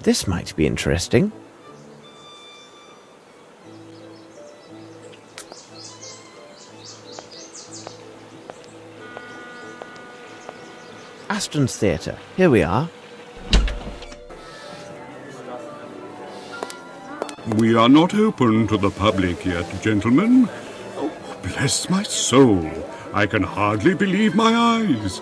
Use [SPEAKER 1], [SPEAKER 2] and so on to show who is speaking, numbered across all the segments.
[SPEAKER 1] This might be interesting. Aston's Theatre. Here we are.
[SPEAKER 2] We are not open to the public yet, gentlemen. Oh, bless my soul. I can hardly believe my eyes.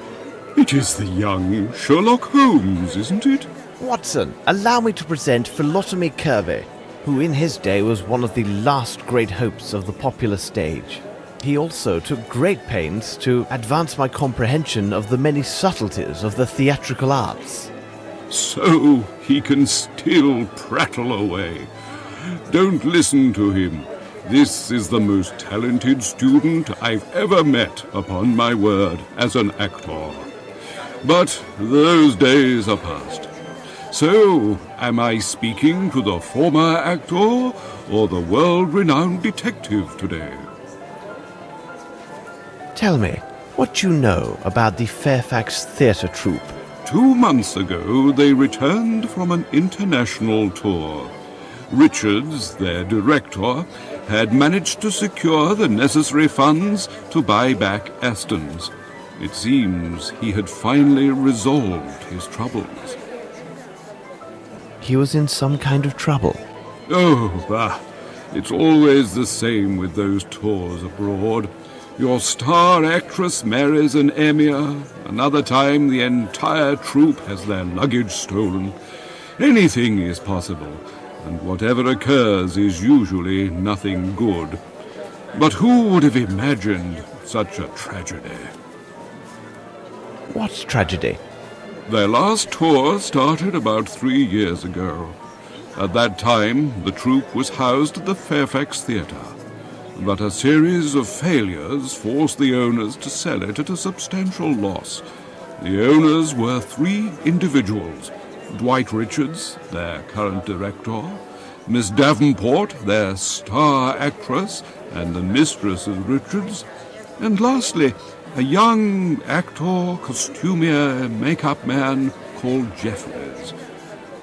[SPEAKER 2] It is the young Sherlock Holmes, isn't it?
[SPEAKER 1] Watson, allow me to present Philotomy Kirby, who in his day was one of the last great hopes of the popular stage. He also took great pains to advance my comprehension of the many subtleties of the theatrical arts.
[SPEAKER 2] So he can still prattle away. Don't listen to him. This is the most talented student I've ever met, upon my word, as an actor. But those days are past. So, am I speaking to the former actor or the world-renowned detective today?
[SPEAKER 1] Tell me, what you know about the Fairfax Theatre troupe?
[SPEAKER 2] 2 months ago, they returned from an international tour. Richards, their director, had managed to secure the necessary funds to buy back Aston's. It seems he had finally resolved his troubles.
[SPEAKER 1] He was in some kind of trouble.
[SPEAKER 2] It's always the same with those tours abroad. Your star actress marries an emir. Another time the entire troupe has their luggage stolen. Anything is possible, and whatever occurs is usually nothing good. But who would have imagined such a tragedy?
[SPEAKER 1] What tragedy?
[SPEAKER 2] Their last tour started about 3 years ago. At that time, the troupe was housed at the Fairfax Theatre. But a series of failures forced the owners to sell it at a substantial loss. The owners were 3 individuals: Dwight Richards, their current director, Miss Davenport, their star actress and the mistress of Richards, and lastly, a young actor, costumier, make-up man called Jeffries.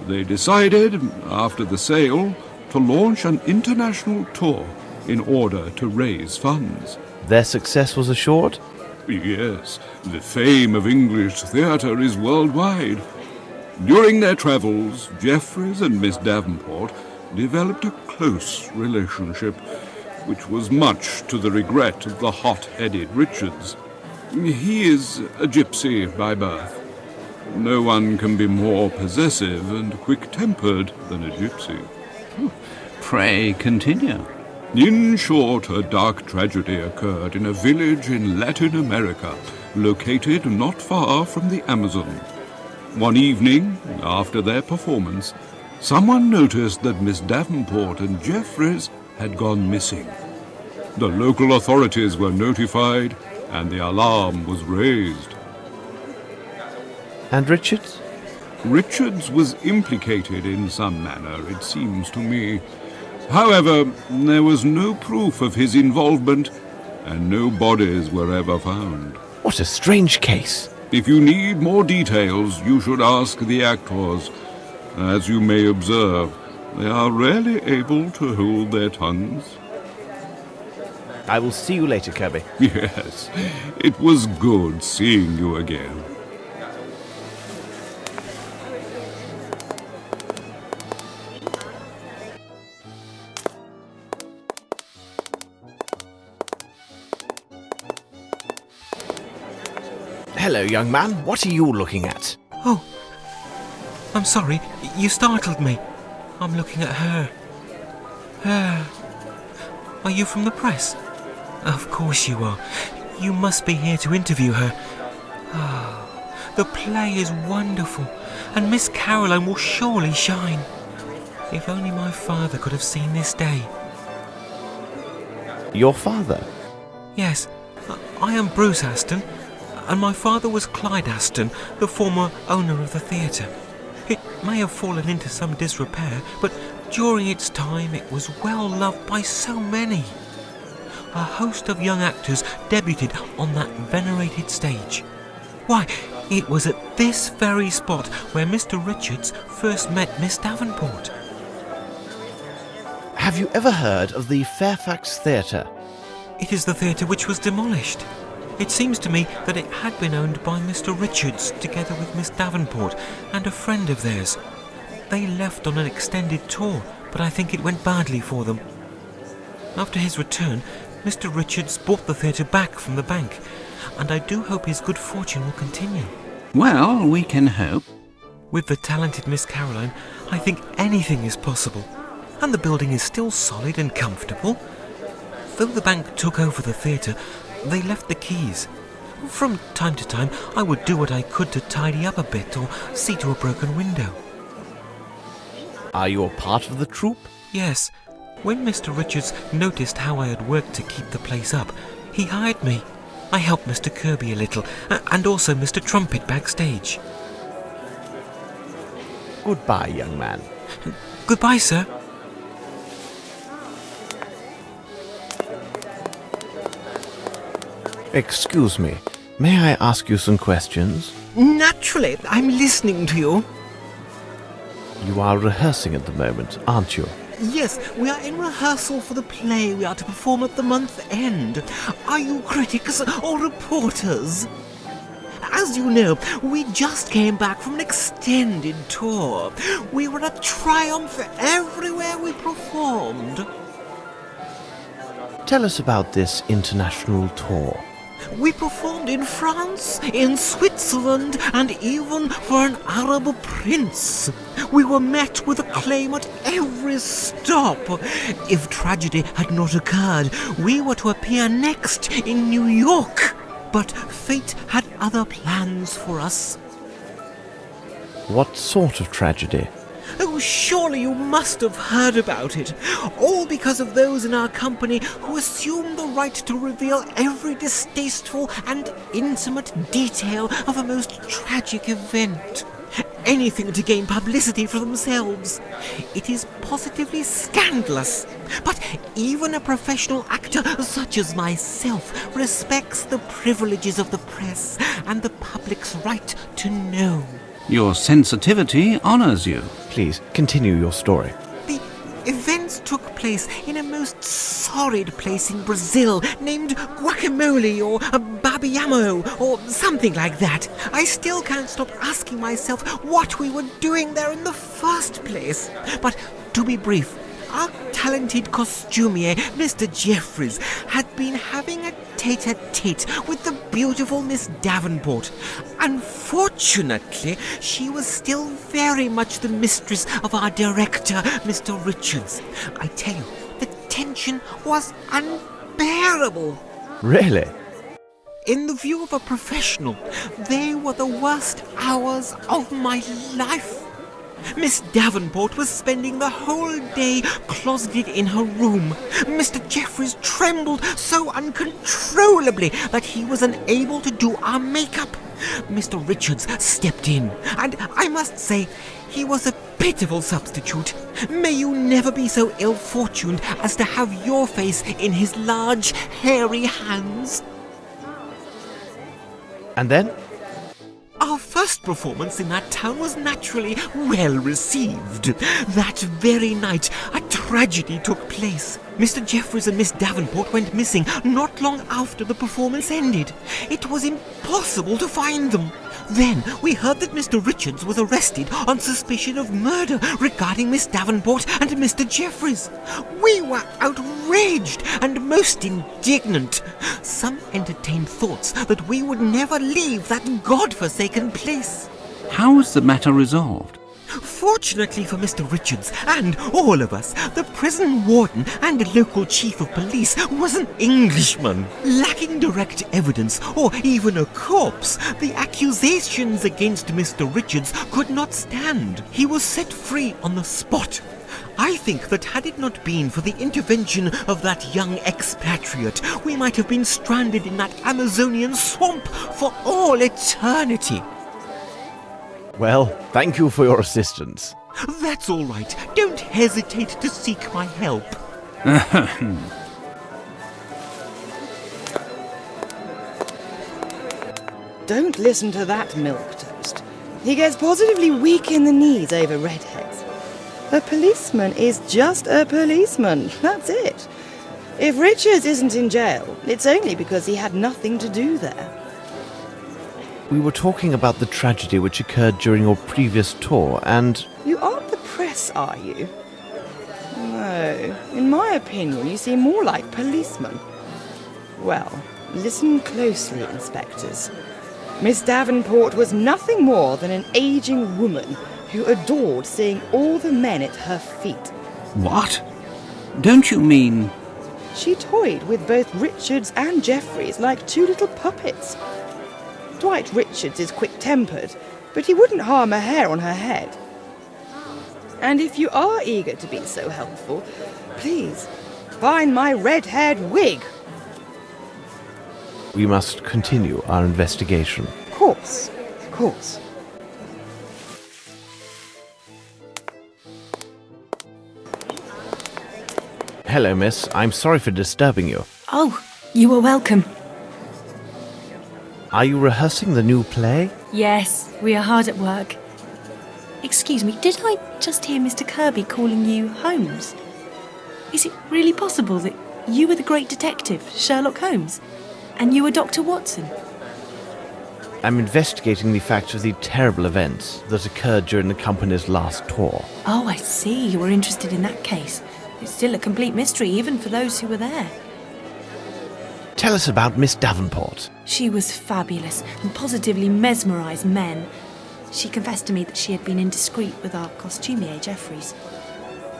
[SPEAKER 2] They decided, after the sale, to launch an international tour in order to raise funds.
[SPEAKER 1] Their success was assured?
[SPEAKER 2] Yes, the fame of English theatre is worldwide. During their travels, Jeffries and Miss Davenport developed a close relationship, which was much to the regret of the hot-headed Richards. He is a gypsy by birth. No one can be more possessive and quick-tempered than a gypsy.
[SPEAKER 3] Pray continue.
[SPEAKER 2] In short, a dark tragedy occurred in a village in Latin America, located not far from the Amazon. One evening, after their performance, someone noticed that Miss Davenport and Jeffries had gone missing. The local authorities were notified, and the alarm was raised.
[SPEAKER 1] And Richards?
[SPEAKER 2] Richards was implicated in some manner, it seems to me. However, there was no proof of his involvement, and no bodies were ever found.
[SPEAKER 1] What a strange case.
[SPEAKER 2] If you need more details, you should ask the actors. As you may observe, they are rarely able to hold their tongues.
[SPEAKER 1] I will see you later, Kirby.
[SPEAKER 2] Yes, it was good seeing you again.
[SPEAKER 1] Hello, young man. What are you looking at?
[SPEAKER 4] Oh, I'm sorry. You startled me. I'm looking at her. Her. Are you from the press? Of course you are. You must be here to interview her. Oh, the play is wonderful, and Miss Caroline will surely shine. If only my father could have seen this day.
[SPEAKER 1] Your father?
[SPEAKER 4] Yes, I am Bruce Aston, and my father was Clyde Aston, the former owner of the theatre. It may have fallen into some disrepair, but during its time it was well loved by so many. A host of young actors debuted on that venerated stage. Why, It was at this very spot where Mr. Richards first met Miss Davenport.
[SPEAKER 1] Have you ever heard of the Fairfax Theatre?
[SPEAKER 4] It is the theatre which was demolished. It seems to me that it had been owned by Mr. Richards together with Miss Davenport and a friend of theirs. They left on an extended tour, but I think it went badly for them. After his return, Mr. Richards bought the theatre back from the bank, and I do hope his good fortune will continue.
[SPEAKER 3] Well, we can hope.
[SPEAKER 4] With the talented Miss Caroline, I think anything is possible. And the building is still solid and comfortable. Though the bank took over the theatre, they left the keys. From time to time, I would do what I could to tidy up a bit or see to a broken window.
[SPEAKER 1] Are you a part of the troupe?
[SPEAKER 4] Yes, when Mr. Richards noticed how I had worked to keep the place up, he hired me. I helped Mr. Kirby a little, and also Mr. Trumpet backstage.
[SPEAKER 1] Goodbye, young man.
[SPEAKER 4] Goodbye, sir.
[SPEAKER 1] Excuse me, may I ask you some questions?
[SPEAKER 4] Naturally, I'm listening to you.
[SPEAKER 1] You are rehearsing at the moment, aren't you?
[SPEAKER 5] Yes, we are in rehearsal for the play we are to perform at the month end. Are you critics or reporters? As you know, we just came back from an extended tour. We were a triumph everywhere we performed.
[SPEAKER 1] Tell us about this international tour.
[SPEAKER 5] We performed in France, in Switzerland, and even for an Arab prince. We were met with acclaim at every stop. If tragedy had not occurred, we were to appear next in New York. But fate had other plans for us.
[SPEAKER 1] What sort of tragedy?
[SPEAKER 5] Oh, surely you must have heard about it. All because of those in our company who assumed the right to reveal every distasteful and intimate detail of a most tragic event. Anything to gain publicity for themselves. It is positively scandalous. But even a professional actor such as myself respects the privileges of the press and the public's right to know.
[SPEAKER 3] Your sensitivity honours you.
[SPEAKER 1] Please, continue your story.
[SPEAKER 5] The events took place in a most sordid place in Brazil named Guacamole or Babiamo or something like that. I still can't stop asking myself what we were doing there in the first place. But to be brief, our talented costumier, Mr. Jeffries, had been having a tete-a-tete with the beautiful Miss Davenport. Unfortunately, she was still very much the mistress of our director, Mr. Richards. I tell you, the tension was unbearable.
[SPEAKER 1] Really?
[SPEAKER 5] In the view of a professional, they were the worst hours of my life. Miss Davenport was spending the whole day closeted in her room. Mr. Jeffries trembled so uncontrollably that he was unable to do our makeup. Mr. Richards stepped in, and I must say, he was a pitiful substitute. May you never be so ill-fortuned as to have your face in his large, hairy hands.
[SPEAKER 1] And then?
[SPEAKER 5] Our first performance in that town was naturally well received. That very night, a tragedy took place. Mr. Jeffries and Miss Davenport went missing not long after the performance ended. It was impossible to find them. Then we heard that Mr. Richards was arrested on suspicion of murder regarding Miss Davenport and Mr. Jeffries. We were outraged and most indignant. Some entertained thoughts that we would never leave that godforsaken place.
[SPEAKER 3] How was the matter resolved?
[SPEAKER 5] Fortunately for Mr. Richards and all of us, the prison warden and local chief of police was an Englishman. Lacking direct evidence or even a corpse, the accusations against Mr. Richards could not stand. He was set free on the spot. I think that had it not been for the intervention of that young expatriate, we might have been stranded in that Amazonian swamp for all eternity.
[SPEAKER 1] Well, thank you for your assistance.
[SPEAKER 5] That's all right. Don't hesitate to seek my help.
[SPEAKER 6] don't listen to that milquetoast. He gets positively weak in the knees over redheads. A policeman is just a policeman, that's it. If Richards isn't in jail, it's only because he had nothing to do there.
[SPEAKER 1] We were talking about the tragedy which occurred during your previous tour, and...
[SPEAKER 6] You aren't the press, are you? No. In my opinion, you seem more like policemen. Well, listen closely, inspectors. Miss Davenport was nothing more than an aging woman who adored seeing all the men at her feet.
[SPEAKER 3] What? Don't you mean...
[SPEAKER 6] She toyed with both Richards and Jeffries like two little puppets. Dwight Richards is quick-tempered, but he wouldn't harm a hair on her head. And if you are eager to be so helpful, please, find my red-haired wig.
[SPEAKER 1] we must continue our investigation.
[SPEAKER 6] Of course, of course.
[SPEAKER 1] Hello, miss. I'm sorry for disturbing you.
[SPEAKER 7] Oh, you are welcome.
[SPEAKER 1] Are you rehearsing the new play?
[SPEAKER 7] Yes, we are hard at work. Excuse me, did I just hear Mr. Kirby calling you Holmes? Is it really possible that you were the great detective, Sherlock Holmes, and you were Dr. Watson?
[SPEAKER 1] I'm investigating the facts of the terrible events that occurred during the company's last tour.
[SPEAKER 7] Oh, I see. You were interested in that case. It's still a complete mystery, even for those who were there.
[SPEAKER 1] Tell us about Miss Davenport.
[SPEAKER 7] She was fabulous and positively mesmerised men. She confessed to me that she had been indiscreet with our costumier, Jeffries.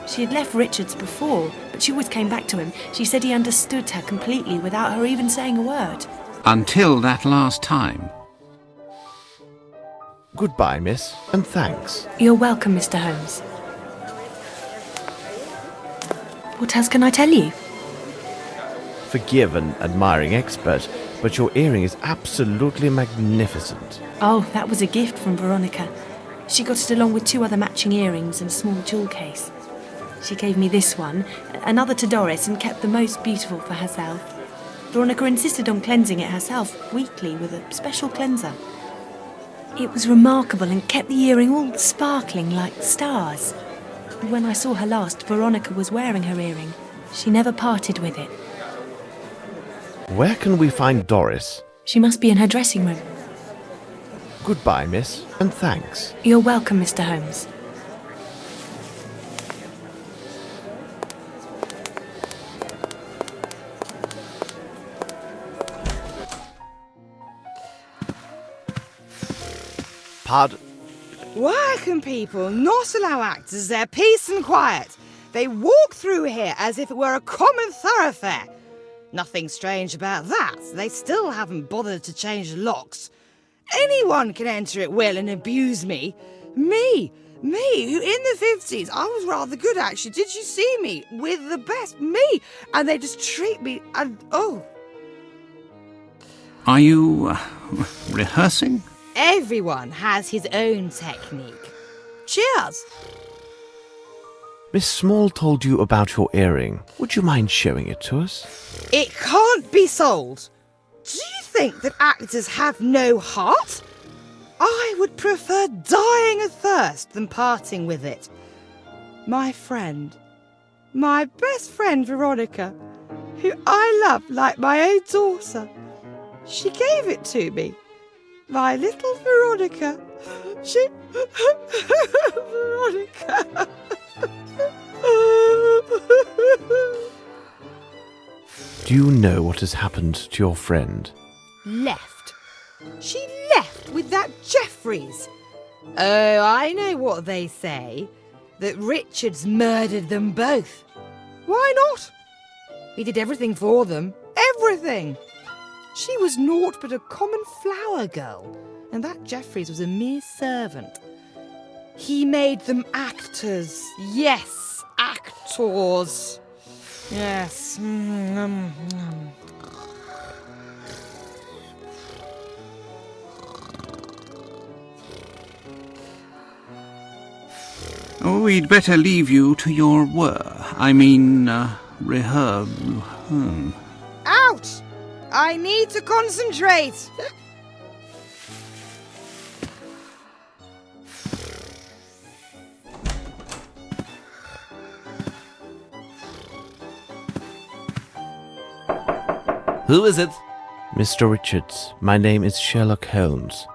[SPEAKER 7] She had left Richards before, but she always came back to him. She said he understood her completely without her even saying a word.
[SPEAKER 3] Until that last time.
[SPEAKER 1] Goodbye, miss, and thanks.
[SPEAKER 7] You're welcome, Mr. Holmes. What else can I tell you?
[SPEAKER 1] Forgive an admiring expert, but your earring is absolutely magnificent.
[SPEAKER 7] Oh, that was a gift from Veronica. She got it along with 2 other matching earrings and a small jewel case. She gave me this one, another to Doris, and kept the most beautiful for herself. Veronica insisted on cleansing it herself weekly with a special cleanser. It was remarkable and kept the earring all sparkling like stars. When I saw her last, Veronica was wearing her earring. She never parted with it.
[SPEAKER 1] Where can we find Doris?
[SPEAKER 7] She must be in her dressing room.
[SPEAKER 1] Goodbye, miss, and thanks.
[SPEAKER 7] You're welcome, Mr. Holmes.
[SPEAKER 1] Pardon?
[SPEAKER 6] Why can people not allow actors their peace and quiet? They walk through here as if it were a common thoroughfare. Nothing strange about that. They still haven't bothered to change the locks. Anyone can enter at will and abuse me. Me, who in the 50s, I was rather good actually. Did you see me? With the best, me. And they just treat me and, oh.
[SPEAKER 3] Are you rehearsing?
[SPEAKER 6] Everyone has his own technique. Cheers.
[SPEAKER 1] Miss Small told you about your earring. Would you mind showing it to us?
[SPEAKER 6] It can't be sold. Do you think that actors have no heart? I would prefer dying of thirst than parting with it. My friend, my best friend Veronica, who I love like my own daughter, she gave it to me. My little Veronica. She... Veronica...
[SPEAKER 1] Do you know what has happened to your friend?
[SPEAKER 6] Left. She left with that Jeffries. Oh, I know what they say. That Richards murdered them both. Why not? He did everything for them. Everything. She was naught but a common flower girl, and that Jeffries was a mere servant. He made them actors. Yes, actors. Yes.
[SPEAKER 3] Oh, we'd better leave you to your rehearse.
[SPEAKER 6] Out! I need to concentrate.
[SPEAKER 8] Who is it?
[SPEAKER 1] Mr. Richards, my name is Sherlock Holmes.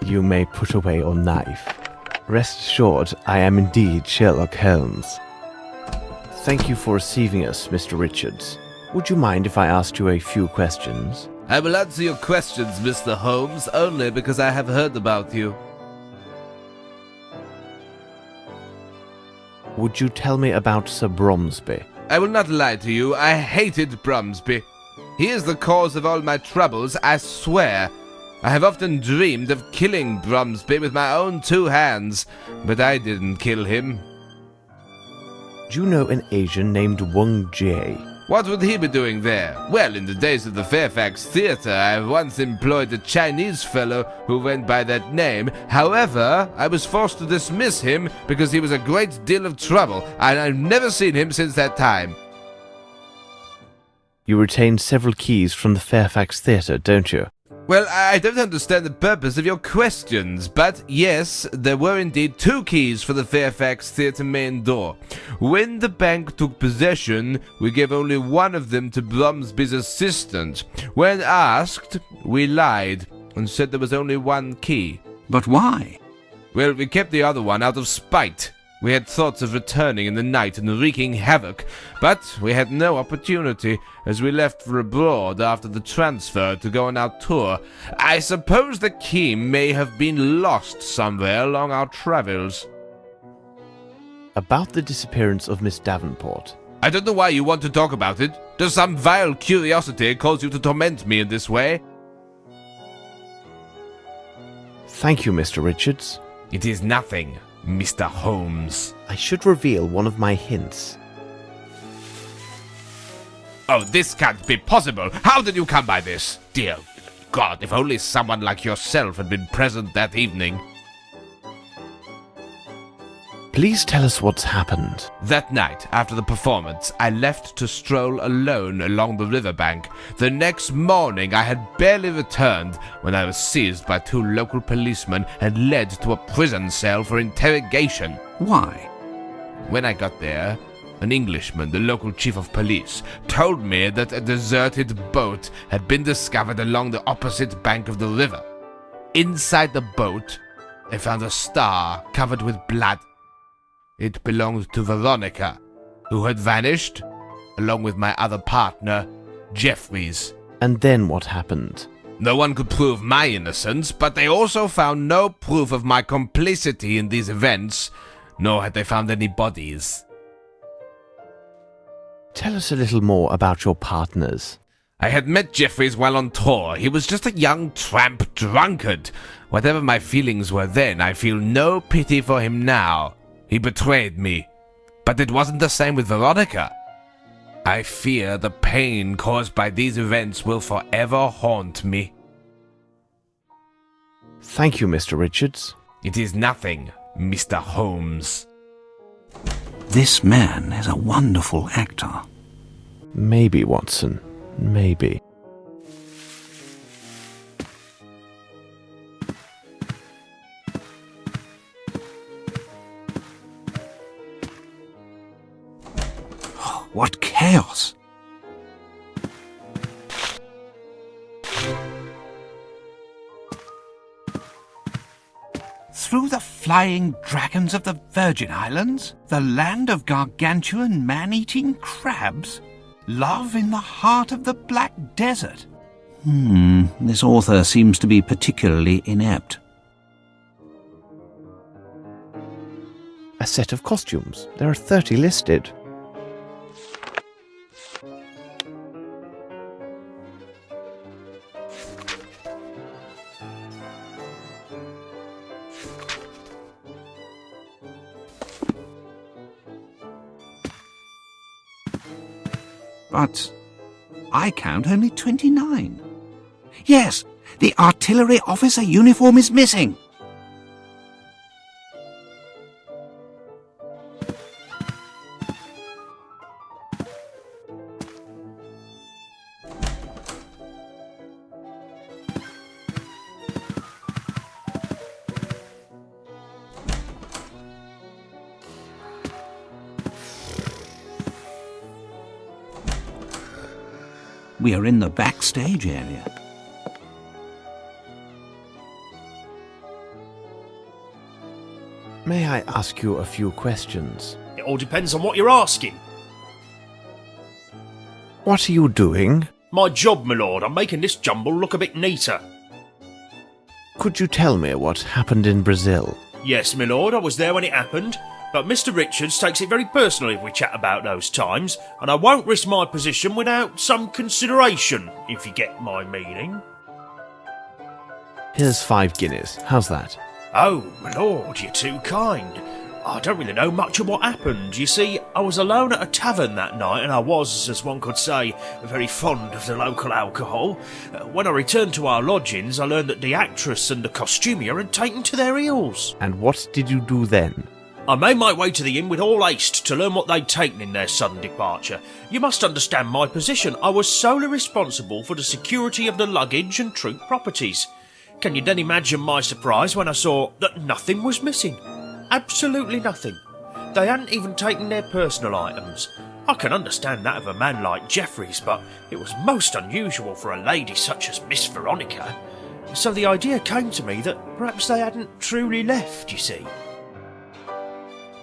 [SPEAKER 1] You may put away your knife. Rest assured, I am indeed Sherlock Holmes. Thank you for receiving us, Mr. Richards. Would you mind if I asked you a few questions?
[SPEAKER 8] I will answer your questions, Mr. Holmes, only because I have heard about you.
[SPEAKER 1] Would you tell me about Sir Bromsby?
[SPEAKER 8] I will not lie to you, I hated Bromsby. He is the cause of all my troubles, I swear. I have often dreamed of killing Bromsby with my own 2 hands, but I didn't kill him.
[SPEAKER 1] Do you know an Asian named Wang Jie?
[SPEAKER 8] What would he be doing there? Well, in the days of the Fairfax Theatre, I once employed a Chinese fellow who went by that name. However, I was forced to dismiss him because he was a great deal of trouble, and I've never seen him since that time.
[SPEAKER 1] You retain several keys from the Fairfax Theatre, don't you?
[SPEAKER 8] Well, I don't understand the purpose of your questions, but yes, there were indeed 2 keys for the Fairfax Theatre main door. When the bank took possession, we gave only one of them to Bromsby's assistant. When asked, we lied and said there was only 1 key.
[SPEAKER 3] But why?
[SPEAKER 8] Well, we kept the other one out of spite. We had thoughts of returning in the night and wreaking havoc, but we had no opportunity, as we left for abroad after the transfer to go on our tour. I suppose the key may have been lost somewhere along our travels.
[SPEAKER 1] About the disappearance of Miss Davenport.
[SPEAKER 8] I don't know why you want to talk about it. Does some vile curiosity cause you to torment me in this way?
[SPEAKER 1] Thank you, Mr. Richards.
[SPEAKER 8] It is nothing, Mr. Holmes.
[SPEAKER 1] I should reveal one of my hints.
[SPEAKER 8] Oh, this can't be possible. How did you come by this? Dear God, if only someone like yourself had been present that evening.
[SPEAKER 1] Please tell us what's happened.
[SPEAKER 8] That night, after the performance, I left to stroll alone along the riverbank. The next morning, I had barely returned when I was seized by 2 local policemen and led to a prison cell for interrogation.
[SPEAKER 3] Why?
[SPEAKER 8] When I got there, an Englishman, the local chief of police, told me that a deserted boat had been discovered along the opposite bank of the river. Inside the boat, I found a star covered with blood. It belonged to Veronica, who had vanished, along with my other partner, Jeffries.
[SPEAKER 1] And then what happened?
[SPEAKER 8] No one could prove my innocence, but they also found no proof of my complicity in these events, nor had they found any bodies.
[SPEAKER 1] Tell us a little more about your partners.
[SPEAKER 8] I had met Jeffries while on tour. He was just a young tramp drunkard. Whatever my feelings were then, I feel no pity for him now. He betrayed me. But it wasn't the same with Veronica. I fear the pain caused by these events will forever haunt me.
[SPEAKER 1] Thank you, Mr. Richards.
[SPEAKER 8] It is nothing, Mr. Holmes.
[SPEAKER 3] This man is a wonderful actor.
[SPEAKER 1] Maybe, Watson. Maybe.
[SPEAKER 3] What chaos! Through the flying dragons of the Virgin Islands, the land of gargantuan man-eating crabs, love in the heart of the Black Desert. This author seems to be particularly inept.
[SPEAKER 1] A set of costumes. There are 30 listed.
[SPEAKER 3] But I count only 29. Yes, the artillery officer uniform is missing. We are in the backstage area.
[SPEAKER 1] May I ask you a few questions?
[SPEAKER 9] It all depends on what you're asking.
[SPEAKER 1] What are you doing?
[SPEAKER 9] My job, my lord. I'm making this jumble look a bit neater.
[SPEAKER 1] Could you tell me what happened in Brazil?
[SPEAKER 9] Yes, my lord, I was there when it happened, but Mr. Richards takes it very personally if we chat about those times, and I won't risk my position without some consideration, if you get my meaning.
[SPEAKER 1] Here's 5 guineas. How's that?
[SPEAKER 9] Oh, my lord, you're too kind. I don't really know much of what happened. You see, I was alone at a tavern that night, and I was, as one could say, very fond of the local alcohol. When I returned to our lodgings, I learned that the actress and the costumier had taken to their heels.
[SPEAKER 1] And what did you do then?
[SPEAKER 9] I made my way to the inn with all haste to learn what they'd taken in their sudden departure. You must understand my position. I was solely responsible for the security of the luggage and troop properties. Can you then imagine my surprise when I saw that nothing was missing? Absolutely nothing. They hadn't even taken their personal items. I can understand that of a man like Jeffreys, but it was most unusual for a lady such as Miss Veronica. So the idea came to me that perhaps they hadn't truly left, you see.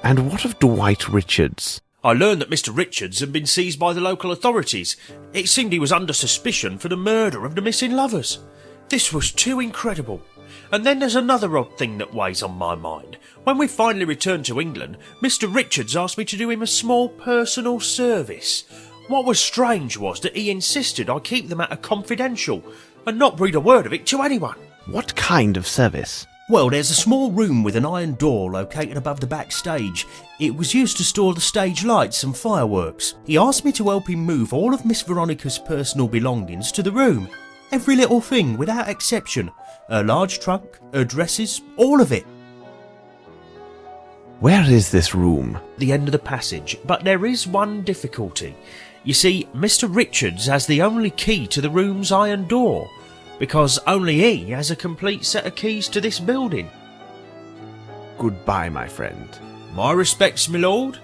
[SPEAKER 1] And what of Dwight Richards?
[SPEAKER 9] I learned that Mr. Richards had been seized by the local authorities. It seemed he was under suspicion for the murder of the missing lovers. This was too incredible. And then there's another odd thing that weighs on my mind. When we finally returned to England, Mr. Richards asked me to do him a small personal service. What was strange was that he insisted I keep the matter confidential and not breathe a word of it to anyone.
[SPEAKER 1] What kind of service?
[SPEAKER 10] Well, there's a small room with an iron door located above the backstage. It was used to store the stage lights and fireworks. He asked me to help him move all of Miss Veronica's personal belongings to the room. Every little thing, without exception. Her large trunk, her dresses, all of it.
[SPEAKER 1] Where is this room?
[SPEAKER 9] The end of the passage, but there is one difficulty. You see, Mr. Richards has the only key to the room's iron door, because only he has a complete set of keys to this building.
[SPEAKER 1] Goodbye, my friend.
[SPEAKER 9] My respects, my lord.